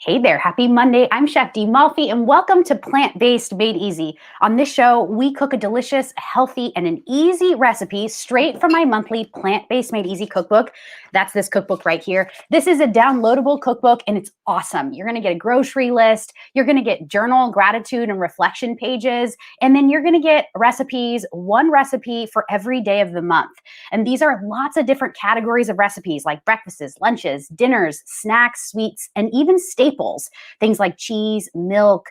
Hey there, happy Monday. I'm Chef D Malfi and welcome to Plant-Based Made Easy. On this show, we cook a delicious, healthy, and an easy recipe straight from my monthly Plant-Based Made Easy cookbook. That's this cookbook right here. This is a downloadable cookbook and it's awesome. You're gonna get a grocery list, you're gonna get journal, gratitude, and reflection pages, and then you're gonna get recipes, one recipe for every day of the month. And these are lots of different categories of recipes like breakfasts, lunches, dinners, snacks, sweets, and even staples. Things like cheese, milk,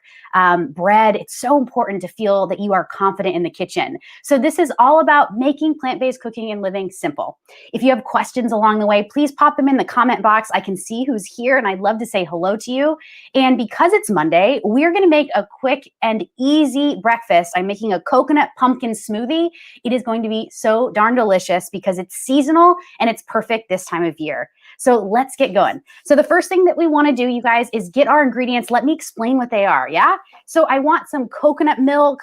bread. It's so important to feel that you are confident in the kitchen. So this is all about making plant-based cooking and living simple. If you have questions along the way, please pop them in the comment box. I can see who's here and I'd love to say hello to you. And because it's Monday, we're going to make a quick and easy breakfast. I'm making a coconut pumpkin smoothie. It is going to be so darn delicious because it's seasonal and it's perfect this time of year. So let's get going. So the first thing that we want to do, you guys, is get our ingredients. Let me explain what they are, yeah? So I want some coconut milk.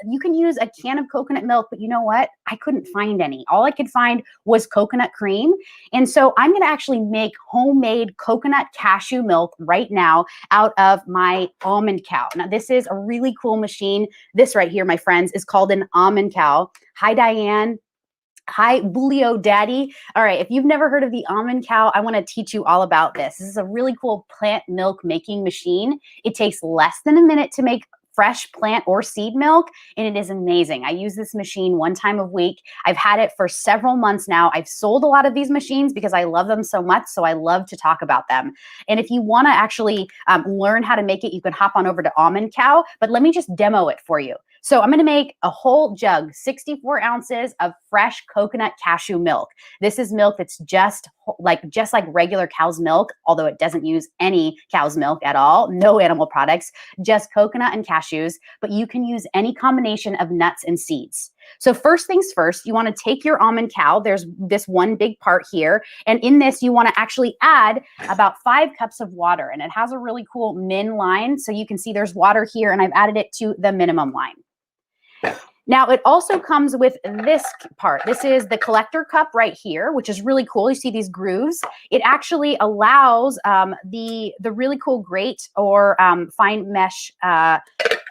You can use a can of coconut milk, but you know what? I couldn't find any. All I could find was coconut cream. And so I'm going to actually make homemade coconut cashew milk right now out of my almond cow. Now, this is a really cool machine. This right here, my friends, is called an almond cow. Hi, Diane. Hi, Bulio Daddy. All right, if you've never heard of the almond cow, I want to teach you all about this. This is a really cool plant milk making machine. It takes less than a minute to make fresh plant or seed milk, and it is amazing. I use this machine one time a week. I've had it for several months now. I've sold a lot of these machines because I love them so much, so I love to talk about them. And if you want to actually learn how to make it, you can hop on over to Almond Cow, but let me just demo it for you. So I'm going to make a whole jug, 64 ounces of fresh coconut cashew milk. This is milk that's just like regular cow's milk, although it doesn't use any cow's milk at all, no animal products, just coconut and cashews, but you can use any combination of nuts and seeds. So first things first, you want to take your almond cow. There's this one big part here. And in this, you want to actually add about 5 cups of water. And it has a really cool min line. So you can see there's water here and I've added it to the minimum line. Now, it also comes with this part. This is the collector cup right here, which is really cool. You see these grooves. It actually allows the really cool grate or fine mesh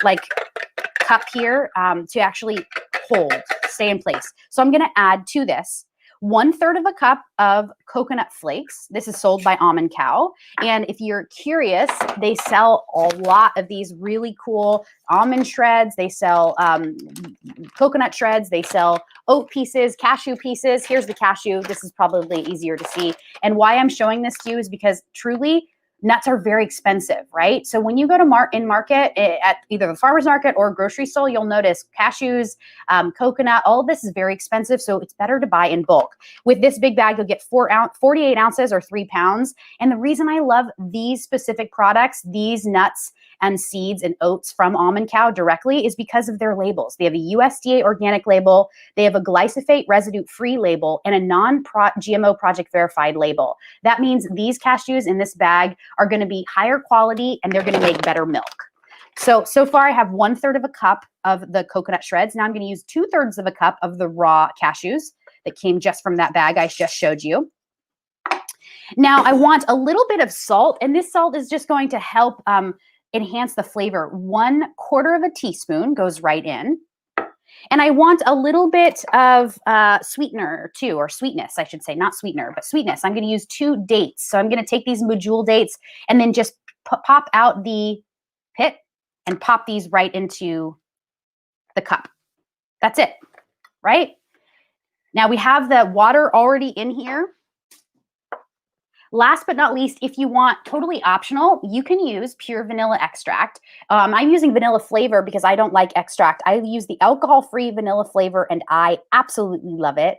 like cup here to actually stay in place. So I'm going to add to this 1/3 of a cup of coconut flakes. This is sold by Almond Cow. And if you're curious, they sell a lot of these really cool almond shreds. They sell coconut shreds. They sell oat pieces, cashew pieces. Here's the cashew. This is probably easier to see. And why I'm showing this to you is because truly, nuts are very expensive, right? So when you go to market at either the farmer's market or grocery store, you'll notice cashews, coconut, all of this is very expensive. So it's better to buy in bulk. With this big bag, you'll get 48 ounces or 3 pounds. And the reason I love these specific products, these nuts and seeds and oats from Almond Cow directly is because of their labels. They have a USDA organic label, they have a glyphosate residue-free label, and a non-GMO project verified label. That means these cashews in this bag are going to be higher quality and they're going to make better milk. So far I have 1/3 of a cup of the coconut shreds. Now I'm going to use 2/3 of a cup of the raw cashews that came just from that bag I just showed you. Now I want a little bit of salt, and this salt is just going to help enhance the flavor. 1/4 of a teaspoon goes right in. And I want a little bit of sweetener too, or sweetness, I should say, not sweetener, but sweetness. I'm going to use 2 dates. So I'm going to take these medjool dates and then just pop out the pit and pop these right into the cup. That's it, right? Now we have the water already in here. Last but not least, if you want totally optional, you can use pure vanilla extract. I'm using vanilla flavor because I don't like extract. I use the alcohol-free vanilla flavor and I absolutely love it.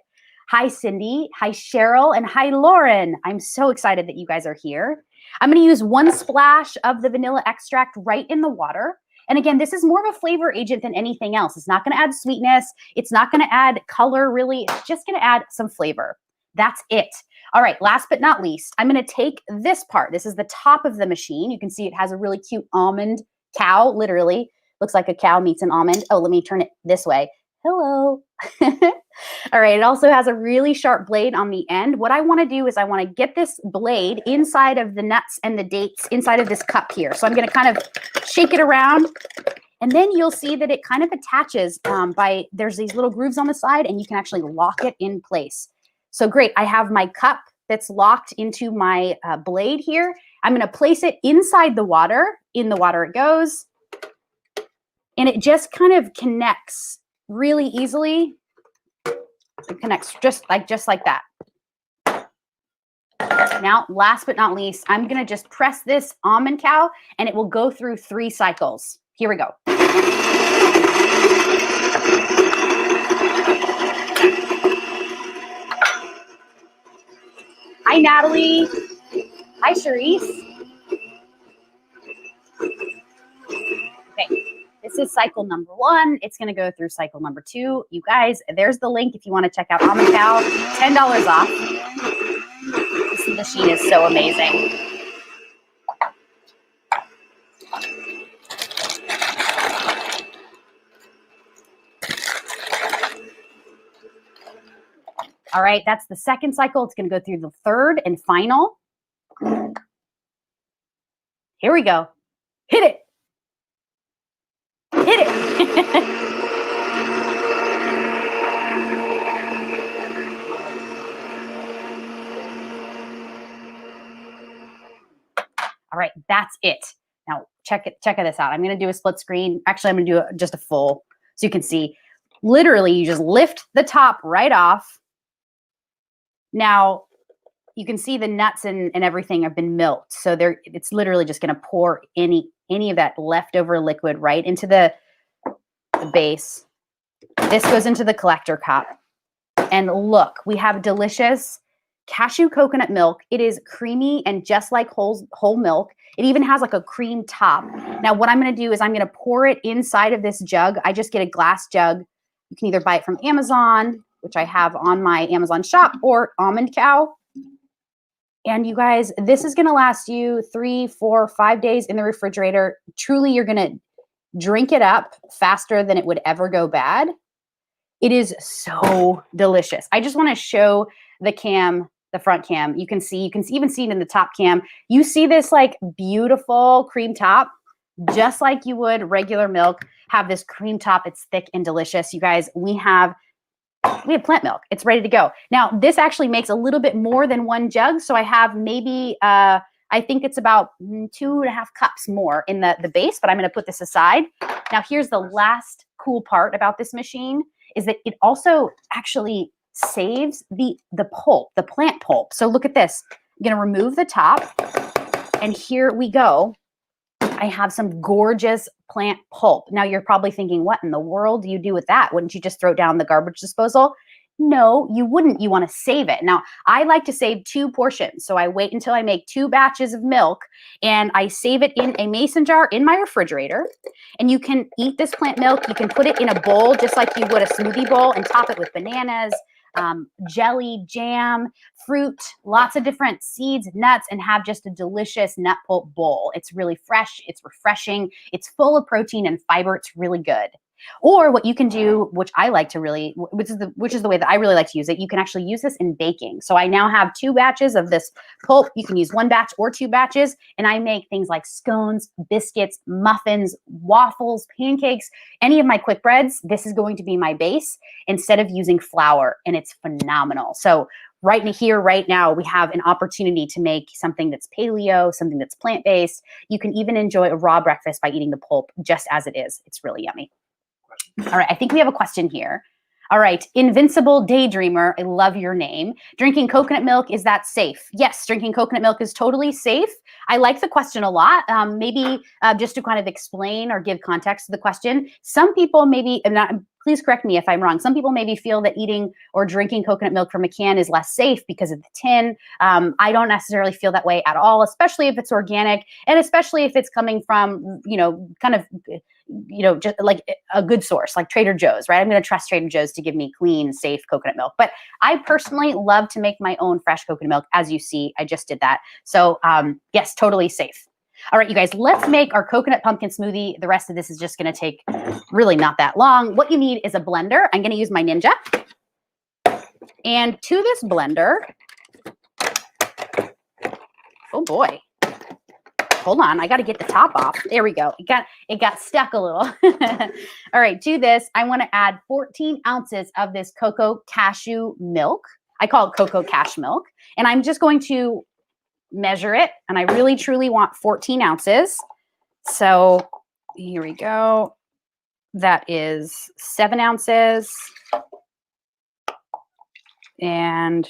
Hi, Cindy. Hi, Cheryl. And hi, Lauren. I'm so excited that you guys are here. I'm going to use 1 splash of the vanilla extract right in the water. And again, this is more of a flavor agent than anything else. It's not going to add sweetness. It's not going to add color, really. It's just going to add some flavor. That's it. All right, last but not least, I'm going to take this part. This is the top of the machine. You can see it has a really cute almond cow, literally. Looks like a cow meets an almond. Oh, let me turn it this way. Hello. All right, it also has a really sharp blade on the end. What I want to do is I want to get this blade inside of the nuts and the dates inside of this cup here. So I'm going to kind of shake it around, and then you'll see that it kind of attaches there's these little grooves on the side, and you can actually lock it in place. So great, I have my cup that's locked into my blade here. I'm going to place it inside the water. In the water it goes, and it just kind of connects really easily. It connects just like that. Now, last but not least, I'm going to just press this almond cow, and it will go through 3 cycles. Here we go. Hi, Natalie. Hi, Charisse. Okay, this is cycle number 1. It's going to go through cycle number 2. You guys, there's the link if you want to check out Almond Cow. $10 off. This machine is so amazing. All right, that's the second cycle. It's going to go through the third and final. Here we go. Hit it. Hit it. All right, that's it. Now check this out. I'm going to do a split screen. Actually, I'm going to do just a full so you can see. Literally, you just lift the top right off. Now, you can see the nuts and everything have been milked. So it's literally just going to pour any of that leftover liquid right into the base. This goes into the collector cup. And look, we have delicious cashew coconut milk. It is creamy and just like whole milk. It even has like a cream top. Now, what I'm going to do is I'm going to pour it inside of this jug. I just get a glass jug. You can either buy it from Amazon, which I have on my Amazon shop, or Almond Cow. And you guys, this is going to last you 3, 4, 5 days in the refrigerator. Truly, you're going to drink it up faster than it would ever go bad. It is so delicious. I just want to show the cam, the front cam. You can even see it in the top cam. You see this like beautiful cream top, just like you would regular milk, have this cream top. It's thick and delicious. You guys, we have plant milk. It's ready to go. Now, this actually makes a little bit more than 1 jug. So I have maybe, I think it's about 2.5 cups more in the base, but I'm going to put this aside. Now, here's the last cool part about this machine is that it also actually saves the pulp, the plant pulp. So look at this. I'm going to remove the top, and here we go. I have some gorgeous plant pulp. Now you're probably thinking, what in the world do you do with that? Wouldn't you just throw it down the garbage disposal? No, you wouldn't. You want to save it. Now, I like to save 2 portions. So I wait until I make 2 batches of milk, and I save it in a mason jar in my refrigerator. And you can eat this plant milk. You can put it in a bowl just like you would a smoothie bowl and top it with bananas, jelly, jam, fruit, lots of different seeds, nuts, and have just a delicious nut pulp bowl. It's really fresh. It's refreshing. It's full of protein and fiber. It's really good. Or what you can do, which I like to really, which is the way that I really like to use it, you can actually use this in baking. So I now have 2 batches of this pulp. You can use 1 batch or 2 batches, and I make things like scones, biscuits, muffins, waffles, pancakes, any of my quick breads. This is going to be my base instead of using flour, and it's phenomenal. So right here, right now, we have an opportunity to make something that's paleo, something that's plant-based. You can even enjoy a raw breakfast by eating the pulp just as it is. It's really yummy. All right, I think we have a question here. All right, Invincible Daydreamer, I love your name. Drinking coconut milk, is that safe? Yes, drinking coconut milk is totally safe. I like the question a lot. Maybe just to kind of explain or give context to the question, some people maybe, please correct me if I'm wrong, some people maybe feel that eating or drinking coconut milk from a can is less safe because of the tin. I don't necessarily feel that way at all, especially if it's organic, and especially if it's coming from, kind of, just like a good source, like Trader Joe's, right? I'm going to trust Trader Joe's to give me clean, safe coconut milk. But I personally love to make my own fresh coconut milk. As you see, I just did that. So yes, totally safe. All right, you guys, let's make our coconut pumpkin smoothie. The rest of this is just going to take really not that long. What you need is a blender. I'm going to use my Ninja. And to this blender, oh boy, hold on, I got to get the top off. There we go. It got stuck a little. All right, to this, I want to add 14 ounces of this cocoa cashew milk. I call it cocoa cash milk. And I'm just going to measure it. And I really, truly want 14 ounces. So here we go. That is 7 ounces. And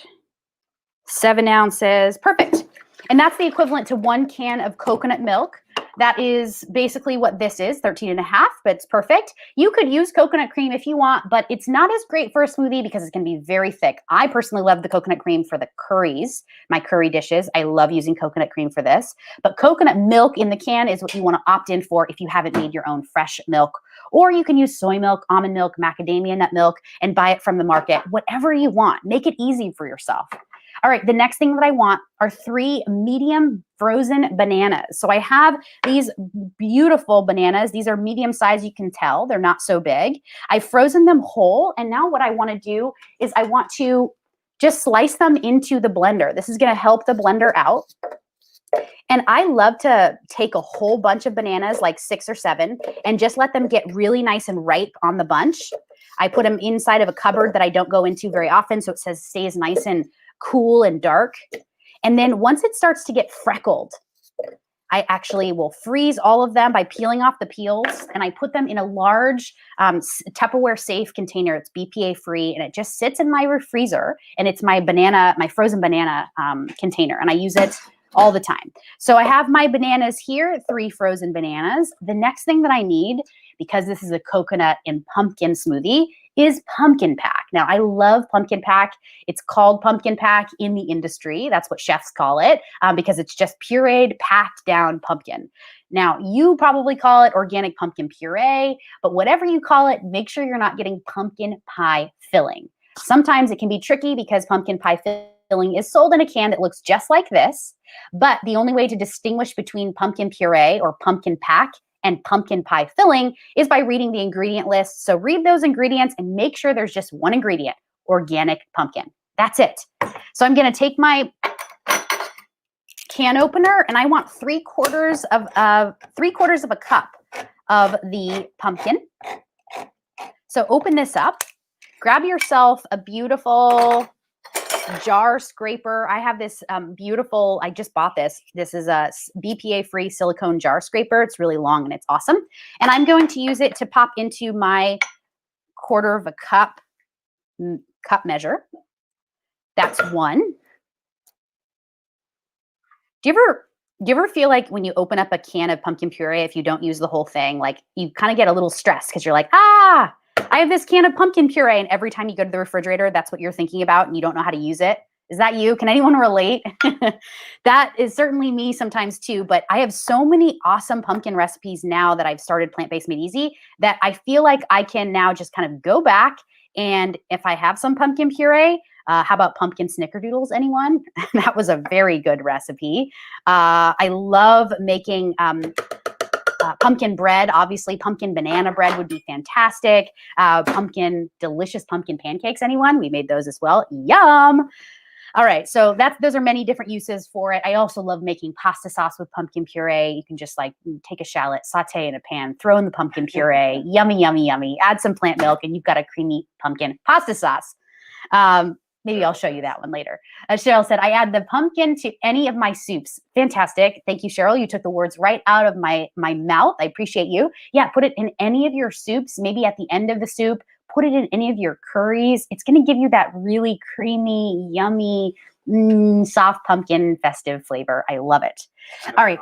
7 ounces. Perfect. And that's the equivalent to 1 can of coconut milk. That is basically what this is, 13 and a half, but it's perfect. You could use coconut cream if you want, but it's not as great for a smoothie because it's going to be very thick. I personally love the coconut cream for the curries, my curry dishes. I love using coconut cream for this, but coconut milk in the can is what you want to opt in for if you haven't made your own fresh milk, or you can use soy milk, almond milk, macadamia nut milk, and buy it from the market, whatever you want. Make it easy for yourself. All right, the next thing that I want are 3 medium frozen bananas. So I have these beautiful bananas. These are medium size, you can tell. They're not so big. I've frozen them whole, and now what I want to do is I want to just slice them into the blender. This is going to help the blender out. And I love to take a whole bunch of bananas, like 6 or 7, and just let them get really nice and ripe on the bunch. I put them inside of a cupboard that I don't go into very often, so it stays nice and cool and dark. And then once it starts to get freckled, I actually will freeze all of them by peeling off the peels, and I put them in a large Tupperware safe container. It's BPA free, and it just sits in my freezer, and it's my frozen banana container, and I use it all the time. So I have my bananas here, 3 frozen bananas. The next thing that I need, because this is a coconut and pumpkin smoothie, is pumpkin pack. Now, I love pumpkin pack. It's called pumpkin pack in the industry. That's what chefs call it because it's just pureed, packed down pumpkin. Now, you probably call it organic pumpkin puree, but whatever you call it, make sure you're not getting pumpkin pie filling. Sometimes it can be tricky because pumpkin pie filling is sold in a can that looks just like this, but the only way to distinguish between pumpkin puree or pumpkin pack and pumpkin pie filling is by reading the ingredient list. So read those ingredients and make sure there's just one ingredient, organic pumpkin. That's it. So I'm going to take my can opener, and I want 3/4 of a cup of the pumpkin. So open this up, grab yourself a beautiful jar scraper. I have this beautiful, I just bought this. This is a BPA free silicone jar scraper. It's really long and it's awesome. And I'm going to use it to pop into my 1/4 of a cup measure. That's 1. Do you ever feel like when you open up a can of pumpkin puree, if you don't use the whole thing, like you kind of get a little stressed because you're like, I have this can of pumpkin puree, and every time you go to the refrigerator, that's what you're thinking about, and you don't know how to use it? Is that you? Can anyone relate? That is certainly me sometimes too, but I have so many awesome pumpkin recipes now that I've started Plant-Based Made Easy that I feel like I can now just kind of go back, and if I have some pumpkin puree, how about pumpkin snickerdoodles, anyone? That was a very good recipe. I love making pumpkin bread. Obviously, pumpkin banana bread would be fantastic. Delicious pumpkin pancakes, anyone? We made those as well. Yum! All right, so those are many different uses for it. I also love making pasta sauce with pumpkin puree. You can just like take a shallot, saute in a pan, throw in the pumpkin puree. Yummy, yummy, yummy. Add some plant milk, and you've got a creamy pumpkin pasta sauce. Maybe I'll show you that one later. Cheryl said, I add the pumpkin to any of my soups. Fantastic. Thank you, Cheryl. You took the words right out of my mouth. I appreciate you. Yeah, put it in any of your soups, maybe at the end of the soup. Put it in any of your curries. It's going to give you that really creamy, yummy, soft pumpkin festive flavor. I love it. All right.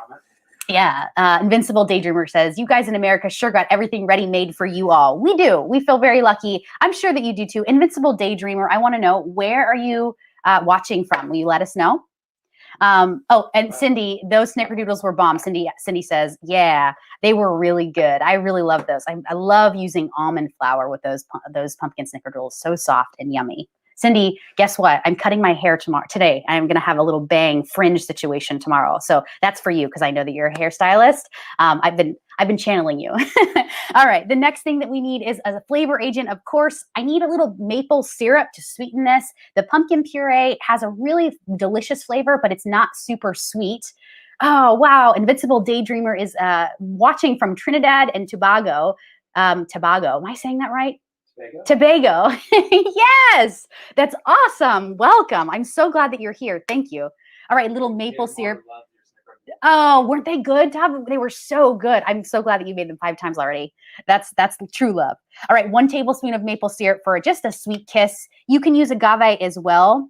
Yeah. Invincible Daydreamer says, you guys in America sure got everything ready-made for you all. We do. We feel very lucky. I'm sure that you do too. Invincible Daydreamer, I want to know, where are you watching from? Will you let us know? Oh, and Cindy, those snickerdoodles were bomb. Cindy says, yeah, they were really good. I really love those. I love using almond flour with those pumpkin snickerdoodles. So soft and yummy. Cindy, guess what? I'm cutting my hair today. I'm going to have a little bang fringe situation tomorrow. So that's for you because I know that you're a hairstylist. I've been channeling you. All right. The next thing that we need is as a flavor agent. Of course, I need a little maple syrup to sweeten this. The pumpkin puree has a really delicious flavor, but it's not super sweet. Oh, wow. Invincible Daydreamer is watching from Trinidad and Tobago. Tobago. Am I saying that right? Tobago. Yes, that's awesome. Welcome. I'm so glad that you're here. Thank you. All right, little maple syrup. Oh, weren't they good, Todd? They were so good. I'm so glad that you made them 5 times already. That's the true love. All right, 1 tablespoon of maple syrup for just a sweet kiss. You can use agave as well.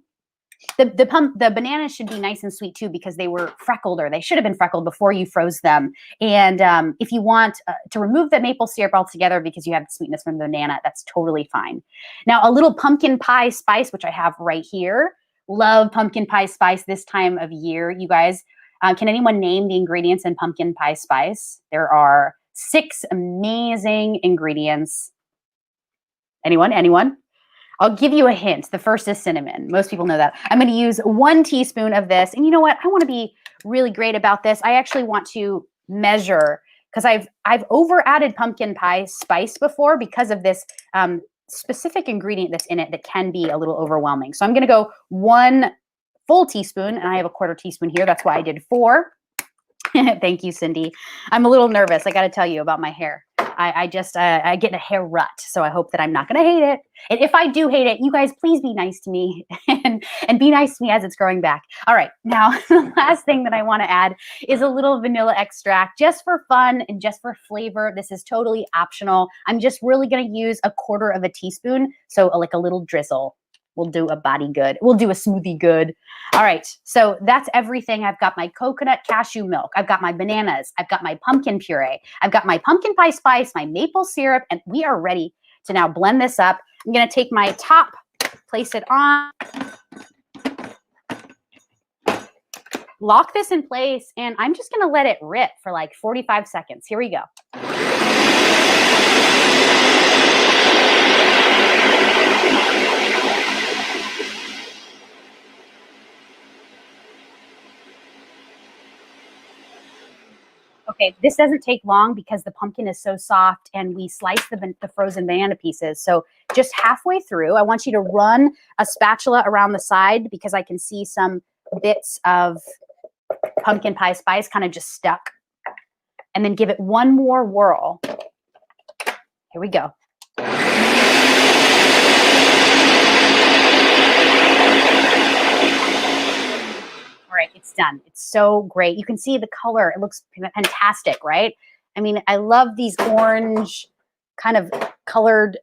The bananas should be nice and sweet too because they were freckled, or they should have been freckled before you froze them. And if you want to remove the maple syrup altogether because you have the sweetness from the banana, that's totally fine. Now, a little pumpkin pie spice, which I have right here. Love pumpkin pie spice this time of year, you guys. Can anyone name the ingredients in pumpkin pie spice? There are 6 amazing ingredients. Anyone? I'll give you a hint. The first is cinnamon. Most people know that. I'm going to use 1 teaspoon of this. And you know what? I want to be really great about this. I actually want to measure because I've over added pumpkin pie spice before because of this specific ingredient that's in it that can be a little overwhelming. So I'm going to go 1 full teaspoon, and I have a 1/4 teaspoon here. That's why I did 4. Thank you, Cindy. I'm a little nervous. I got to tell you about my hair. I get a hair rut, so I hope that I'm not going to hate it. And if I do hate it, you guys, please be nice to me and be nice to me as it's growing back. All right, now the last thing that I want to add is a little vanilla extract just for fun and just for flavor. This is totally optional. I'm just really going to use a 1/4 teaspoon, so like a little drizzle. We'll do a body good. We'll do a smoothie good. All right. So that's everything. I've got my coconut cashew milk. I've got my bananas. I've got my pumpkin puree. I've got my pumpkin pie spice, my maple syrup, and we are ready to now blend this up. I'm going to take my top, place it on, lock this in place, and I'm just going to let it rip for like 45 seconds. Here we go. Okay, this doesn't take long because the pumpkin is so soft and we slice the frozen banana pieces. So just halfway through, I want you to run a spatula around the side because I can see some bits of pumpkin pie spice kind of just stuck. And then give it 1 more whirl. Here we go. All right, it's done. It's so great. You can see the color. It looks fantastic, right? I mean, I love these orange kind of colored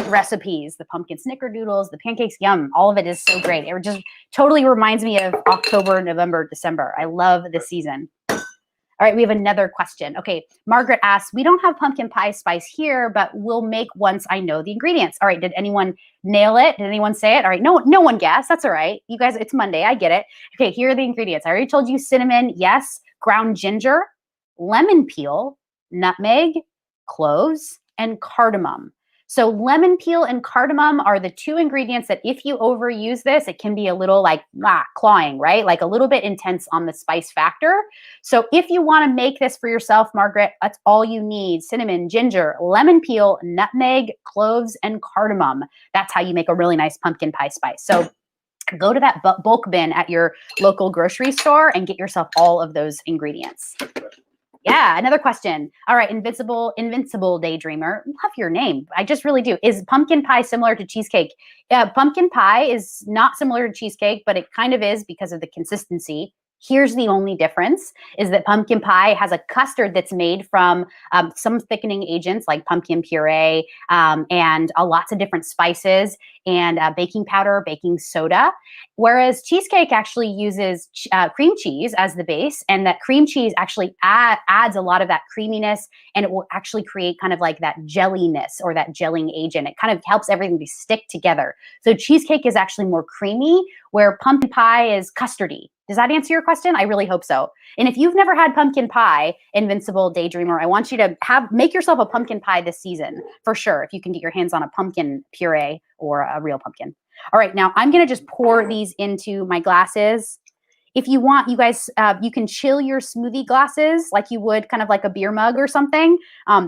recipes, the pumpkin snickerdoodles, the pancakes, yum. All of it is so great. It just totally reminds me of October, November, December. I love the season. All right, we have another question. Okay, Margaret asks, we don't have pumpkin pie spice here, but we'll make once I know the ingredients. All right, did anyone nail it? Did anyone say it? All right, no one guessed. That's all right. You guys, it's Monday. I get it. Okay, here are the ingredients. I already told you cinnamon, yes, ground ginger, lemon peel, nutmeg, cloves, and cardamom. So lemon peel and cardamom are the 2 ingredients that if you overuse this, it can be a little like clawing, right? Like a little bit intense on the spice factor. So if you want to make this for yourself, Margaret, that's all you need. Cinnamon, ginger, lemon peel, nutmeg, cloves, and cardamom. That's how you make a really nice pumpkin pie spice. So go to that bulk bin at your local grocery store and get yourself all of those ingredients. Yeah, another question. All right, Invincible Daydreamer. Love your name. I just really do. Is pumpkin pie similar to cheesecake? Yeah, pumpkin pie is not similar to cheesecake, but it kind of is because of the consistency. Here's the only difference is that pumpkin pie has a custard that's made from some thickening agents like pumpkin puree and lots of different spices and baking powder, baking soda. Whereas cheesecake actually uses cream cheese as the base, and that cream cheese actually adds a lot of that creaminess, and it will actually create kind of like that jelliness or that gelling agent. It kind of helps everything to stick together. So cheesecake is actually more creamy, where pumpkin pie is custardy. Does that answer your question? I really hope so. And if you've never had pumpkin pie, Invincible Daydreamer, I want you to make yourself a pumpkin pie this season for sure, if you can get your hands on a pumpkin puree or a real pumpkin. All right, now I'm gonna just pour these into my glasses. If you want, you guys, you can chill your smoothie glasses like you would kind of like a beer mug or something.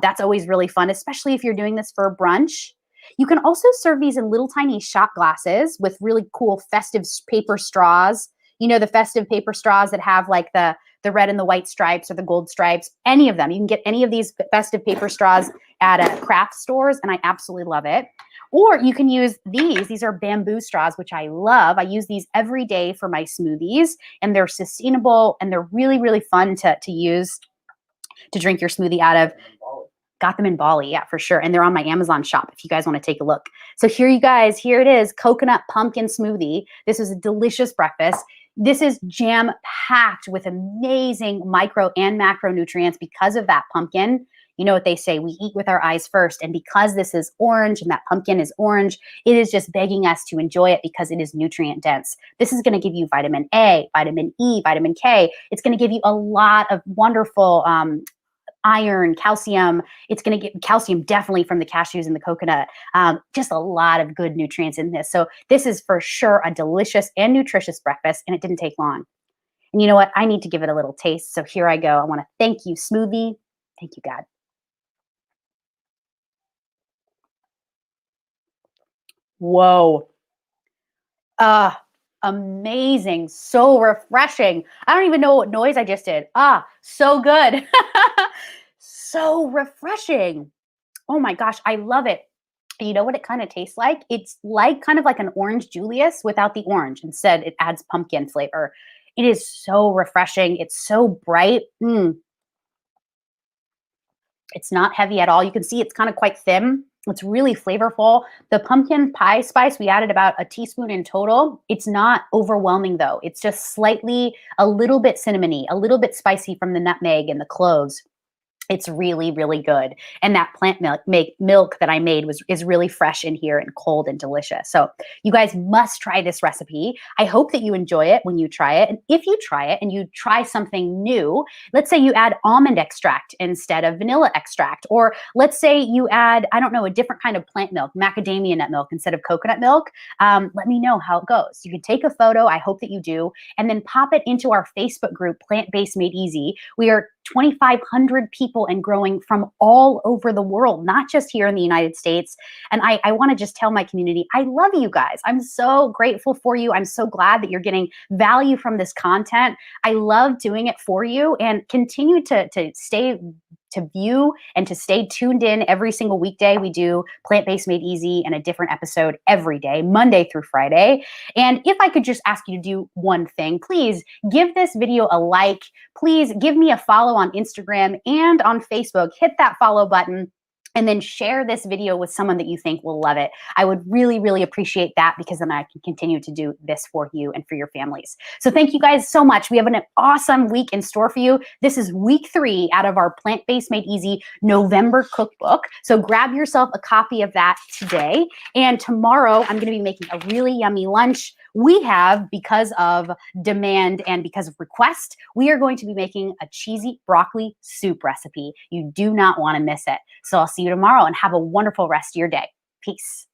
That's always really fun, especially if you're doing this for brunch. You can also serve these in little tiny shot glasses with really cool festive paper straws. You know, the festive paper straws that have like the red and the white stripes or the gold stripes, any of them. You can get any of these festive paper straws at craft stores, and I absolutely love it. Or you can use these. These are bamboo straws, which I love. I use these every day for my smoothies, and they're sustainable, and they're really, really fun to use to drink your smoothie out of. Got them in Bali, yeah, for sure. And they're on my Amazon shop if you guys want to take a look. So here you guys, here it is, coconut pumpkin smoothie. This is a delicious breakfast. This is jam-packed with amazing micro and macronutrients because of that pumpkin. You know what they say, we eat with our eyes first. And because this is orange and that pumpkin is orange, it is just begging us to enjoy it because it is nutrient dense. This is going to give you vitamin A, vitamin E, vitamin K. It's going to give you a lot of wonderful iron, calcium. It's going to get calcium definitely from the cashews and the coconut. Just a lot of good nutrients in this. So this is for sure a delicious and nutritious breakfast, and it didn't take long. And you know what? I need to give it a little taste. So here I go. I want to thank you, smoothie. Thank you, God. Whoa. Amazing. So refreshing. I don't even know what noise I just did. So good. So refreshing. Oh my gosh, I love it. You know what it kind of tastes like? It's like kind of like an orange Julius without the orange. Instead, it adds pumpkin flavor. It is so refreshing. It's so bright. It's not heavy at all. You can see it's kind of quite thin. It's really flavorful. The pumpkin pie spice, we added about a teaspoon in total. It's not overwhelming though. It's just slightly, a little bit cinnamony, a little bit spicy from the nutmeg and the cloves. It's really, really good. And that plant milk that I made is really fresh in here and cold and delicious. So you guys must try this recipe. I hope that you enjoy it when you try it. And if you try it and you try something new, let's say you add almond extract instead of vanilla extract, or let's say you add, I don't know, a different kind of plant milk, macadamia nut milk instead of coconut milk. Let me know how it goes. You can take a photo. I hope that you do, and then pop it into our Facebook group, Plant-Based Made Easy. We are 2,500 people and growing from all over the world, not just here in the United States. And I want to just tell my community, I love you guys. I'm so grateful for you. I'm so glad that you're getting value from this content. I love doing it for you, and continue to stay to view and to stay tuned in every single weekday. We do Plant-Based Made Easy and a different episode every day, Monday through Friday. And if I could just ask you to do one thing, please give this video a like. Please give me a follow on Instagram and on Facebook. Hit that follow button. And then share this video with someone that you think will love it. I would really, really appreciate that, because then I can continue to do this for you and for your families. So thank you guys so much. We have an awesome week in store for you. This is week 3 out of our Plant-Based Made Easy November cookbook. So grab yourself a copy of that today. And tomorrow I'm going to be making a really yummy lunch. We have, because of demand and because of request, we are going to be making a cheesy broccoli soup recipe. You do not want to miss it. So I'll see you tomorrow, and have a wonderful rest of your day. Peace.